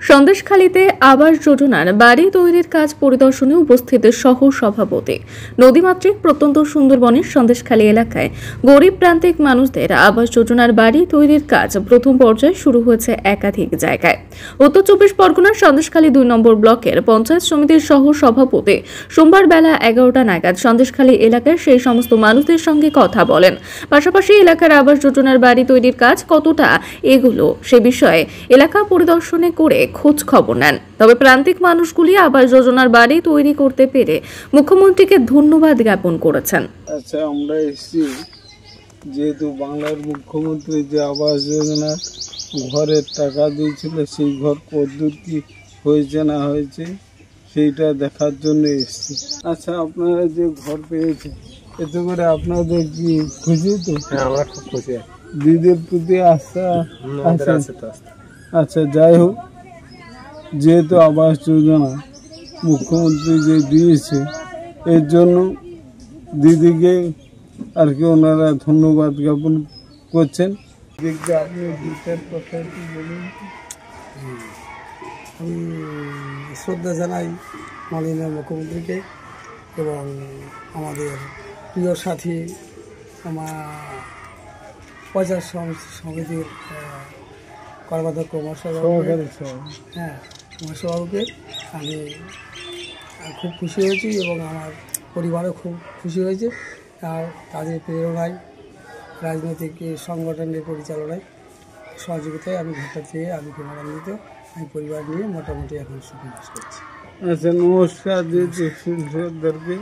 সন্দেশখালীতে আবাস যোজনার বাড়ি তৈরির কাজ পরিদর্শনে উপস্থিত সহ সভাপতি। নদীমাতৃক প্রত্যন্ত সুন্দরবনের সন্দেশখালী এলাকায় গরিব প্রান্তিক মানুষদের আবাস যোজনার বাড়ি তৈরির কাজ প্রথম পর্যায়ে শুরু হয়েছে একাধিক জায়গায়। উত্তর 24 পরগনার সন্দেশখালী 2 নম্বর ব্লকের পঞ্চায়েত সমিতির সহ সভাপতি সোমবার বেলা 11টা নাগাদ সন্দেশখালী এলাকার সেই সমস্ত মানুষদের সঙ্গে কথা বলেন। পাশাপাশি এলাকার আবাস যোজনার বাড়ি তৈরির কাজ কতটা এগুলো সে বিষয়ে এলাকা পরিদর্শনে করে খোঁজ খবর নেন। তবে প্রান্তিক মানুষগুলি আবাস যোজনার বাড়ি তৈরি করতে পেরে মুখ্যমন্ত্রীকে ধন্যবাদ জ্ঞাপন করেছেন। আচ্ছা, আমরা এসেছি যেহেতু বাংলার মুখ্যমন্ত্রী যে আবাস যোজনার ঘরের টাকা দিয়েছিল, সেই ঘর কতদূর কি হয়েছে না হয়েছে সেইটা দেখার জন্য এসেছি। আচ্ছা, আপনারা যে ঘর পেয়েছেন এতে করে আপনাদের কি খুশি? তো আমরা খুব খুশি। দিদির প্রতি আস্থা আছে? আচ্ছা, যাই হোক, যেহেতু আবাস যোজনা মুখ্যমন্ত্রী যে দিয়েছে এর জন্য দিদিকে আর কি ওনারা ধন্যবাদ জ্ঞাপন করছেন। দেখতে আপনি দুটার কথা একটু বলুন। আমি শ্রদ্ধা জানাই মাননীয় মুখ্যমন্ত্রীকে এবং আমাদের প্রিয় সাথী আমার পঞ্চায়েত সমিতির কর্মাধ্যক্ষ মহাসভাকে আমি খুব খুশি হয়েছি এবং আমার পরিবারও খুব খুশি হয়েছে। আর তাদের প্রেরণায় রাজনৈতিক সংগঠনের পরিচালনায় সহযোগিতায় আমি ঘরটা চেয়ে আমি পুনরান্বিত আমি পরিবার নিয়ে মোটামুটি এখন সুখী বাস করছি। আচ্ছা, নমস্কার দিদি সরকারকে।